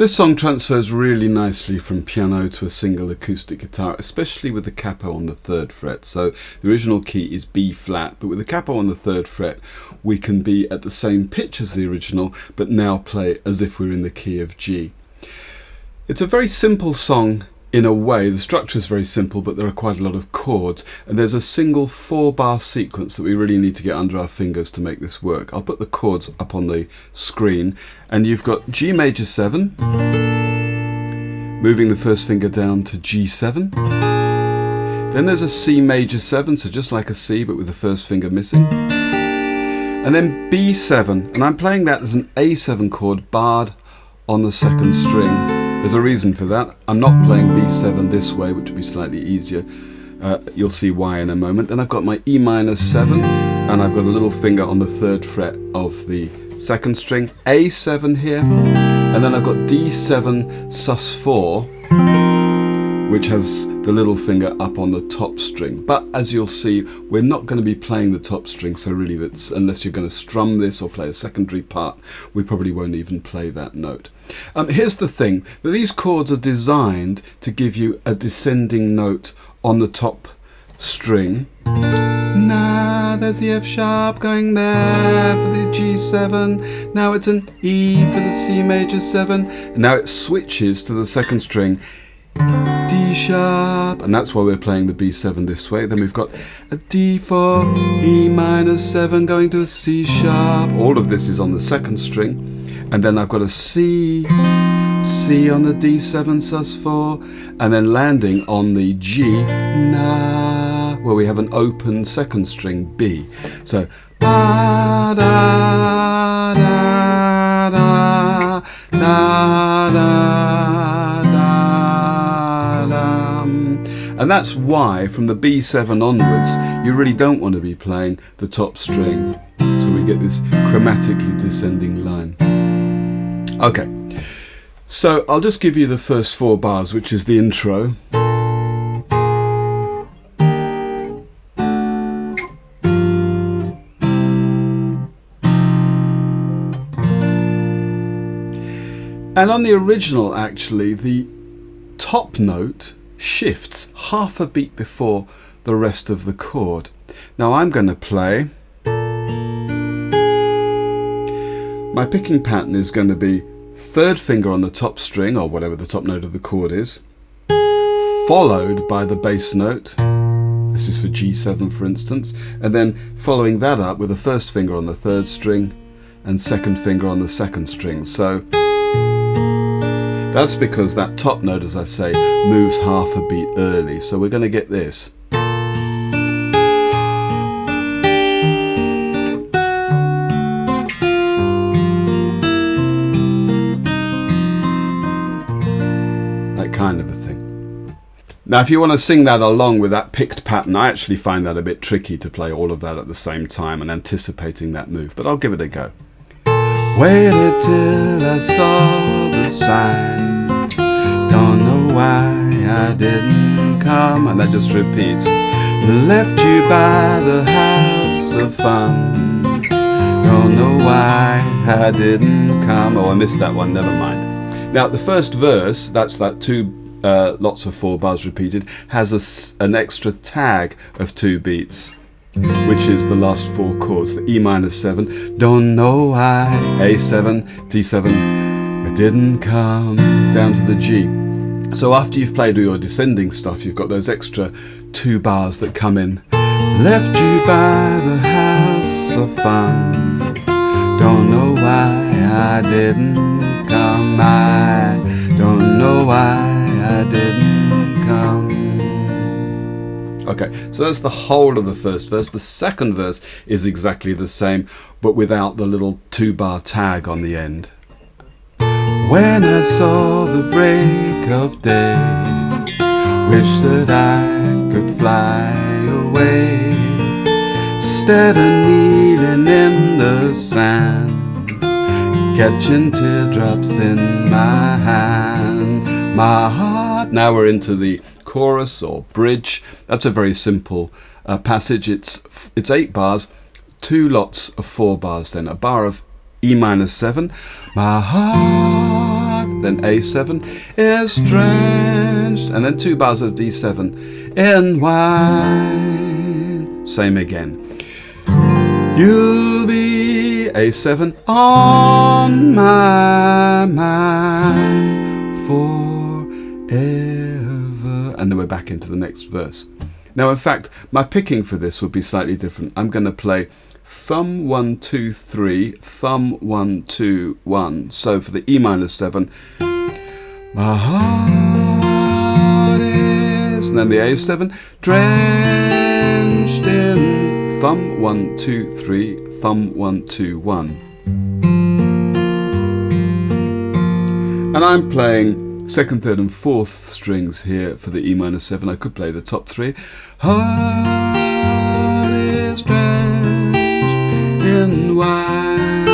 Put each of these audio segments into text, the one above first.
This song transfers really nicely from piano to a single acoustic guitar, especially with the capo on the 3rd fret. So the original key is B flat, but with the capo on the 3rd fret, we can be at the same pitch as the original, but now play as if we're in the key of G. It's a very simple song in a way. The structure is very simple, but there are quite a lot of chords, and there's a single 4-bar sequence that we really need to get under our fingers to make this work. I'll put the chords up on the screen, and you've got G major 7, moving the first finger down to G7. Then there's a C major 7, so just like a C but with the first finger missing. And then B7, and I'm playing that as an A7 chord barred on the 2nd string. There's a reason for that. I'm not playing B7 this way, which would be slightly easier. You'll see why in a moment. Then I've got my E minor 7, and I've got a little finger on the 3rd fret of the 2nd string, A7 here, and then I've got D7 sus4, which has the little finger up on the top string. But as you'll see, we're not going to be playing the top string, so really that's, unless you're going to strum this or play a secondary part, we probably won't even play that note. Here's the thing, that these chords are designed to give you a descending note on the top string. Now there's the F sharp going there for the G7. Now it's an E for the C major 7. And now it switches to the 2nd string, D sharp, and that's why we're playing the B7 this way. Then we've got a D4, E minor 7 going to a C sharp. All of this is on the 2nd string. And then I've got a C, C on the D7 sus4, and then landing on the G, na, where we have an open 2nd string B. So, da, da, da, da, da, da, da. And that's why from the B7 onwards, you really don't want to be playing the top string. So we get this chromatically descending line. Okay, so I'll just give you the first 4 bars, which is the intro. And on the original, actually, the top note shifts half a beat before the rest of the chord. Now I'm going to play. My picking pattern is going to be 3rd finger on the top string, or whatever the top note of the chord is, followed by the bass note. This is for G7, for instance, and then following that up with the 1st finger on the 3rd string and 2nd finger on the 2nd string. So that's because that top note, as I say, moves half a beat early. So we're going to get this. Kind of a thing. Now if you want to sing that along with that picked pattern, I actually find that a bit tricky to play all of that at the same time and anticipating that move, but I'll give it a go. Waited till I saw the sign, don't know why I didn't come, and that just repeats. Left you by the house of fun, don't know why I didn't come. Oh, I missed that one, never mind. Now the first verse, that's that 2 lots of 4 bars repeated, has an extra tag of 2 beats, which is the last 4 chords. The E minor 7, don't know why, A7, D7, it didn't come, down to the G. So after you've played all your descending stuff, you've got those extra 2 bars that come in. Left you by the house of fun, don't know why I didn't come, I don't know why I didn't come. Okay, so that's the whole of the first verse. The second verse is exactly the same, but without the little 2-bar tag on the end. When I saw the break of day, wish that I could fly away, instead of kneeling in the sand, catching teardrops in my hand, my heart. Now we're into the chorus or bridge. That's a very simple passage. It's 8 bars, 2 lots of 4 bars, then a bar of E minor 7, my heart then A7, is drenched, and then 2 bars of D7 in wine. Same again. You'll be A7 on my mind forever. And then we're back into the next verse. Now, in fact, my picking for this would be slightly different. I'm going to play thumb 1, 2, 3, thumb 1, 2, 1. So for the E minor 7, my heart is, and then the A7, drenched in thumb 1, 2, 3, thumb 1, 2, 1. And I'm playing second, third and fourth strings here for the E minor 7. I could play the top 3. Heart is drenched in wine.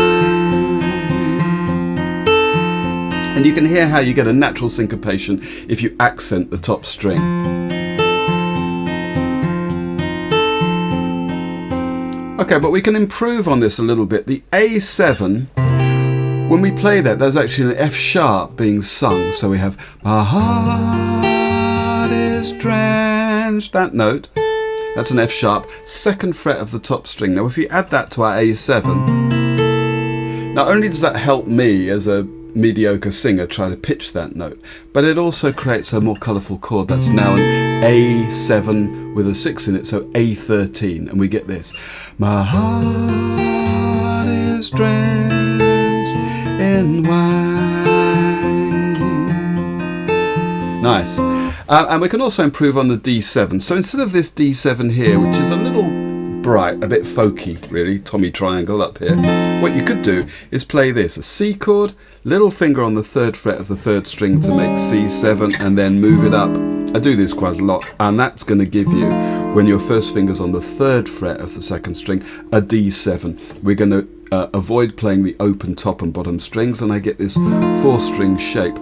And you can hear how you get a natural syncopation if you accent the top string. Okay, but we can improve on this a little bit. The A7, when we play that, there's actually an F sharp being sung. So we have, my heart is drenched, that note. That's an F sharp, 2nd fret of the top string. Now if you add that to our A7, not only does that help me as a mediocre singer try to pitch that note, but it also creates a more colourful chord that's now an A7 with a 6 in it, so A13, and we get this. My heart is drenched in wine. Nice. And we can also improve on the D7. So instead of this D7 here, which is a little bright, a bit folky really, Tommy Triangle up here, what you could do is play this, a C chord, little finger on the 3rd fret of the 3rd string to make C7, and then move it up. I do this quite a lot, and that's going to give you, when your first finger's on the 3rd fret of the 2nd string, a D7. We're going to avoid playing the open top and bottom strings, and I get this 4-string shape.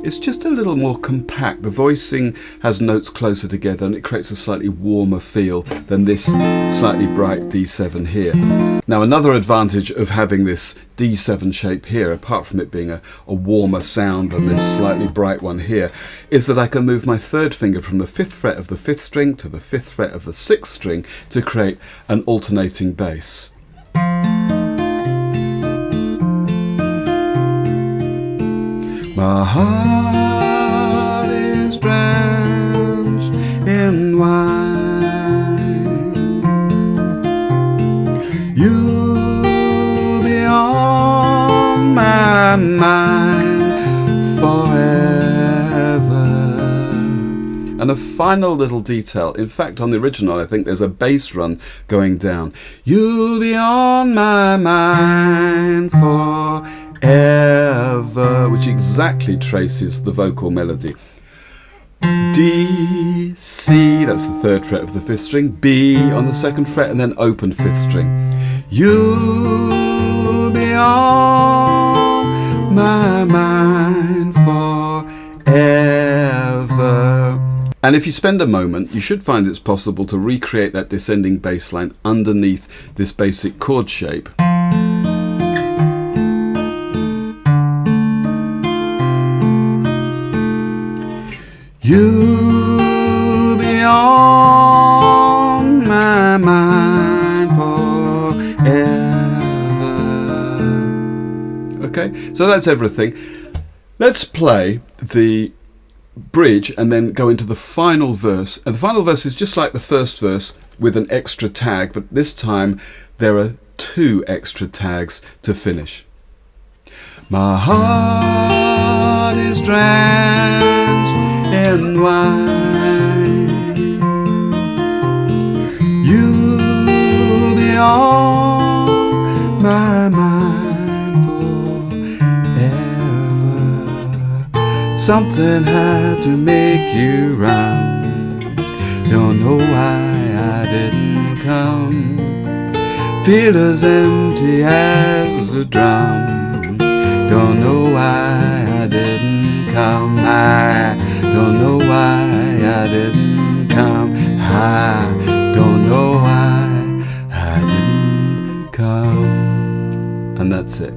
It's just a little more compact. The voicing has notes closer together, and it creates a slightly warmer feel than this slightly bright D7 here. Now, another advantage of having this D7 shape here, apart from it being a warmer sound than this slightly bright one here, is that I can move my 3rd finger from the 5th fret of the 5th string to the 5th fret of the 6th string to create an alternating bass. My heart is drenched in wine. You'll be on my mind forever. And a final little detail. In fact, on the original, I think there's a bass run going down. You'll be on my mind forever. Which exactly traces the vocal melody. D, C, that's the 3rd fret of the 5th string, B on the 2nd fret, and then open 5th string. You'll be on my mind forever. And if you spend a moment, you should find it's possible to recreate that descending bass line underneath this basic chord shape. You'll be on my mind forever. Okay, so that's everything. Let's play the bridge and then go into the final verse. And the final verse is just like the first verse with an extra tag, but this time there are 2 extra tags to finish. My heart is drenched in wine. You'll be on my mind forever. Something had to make you run. Don't know why I didn't come. Feel as empty as a drum. Don't know why I didn't come. I don't know why I didn't come. I don't know why I didn't come. And that's it.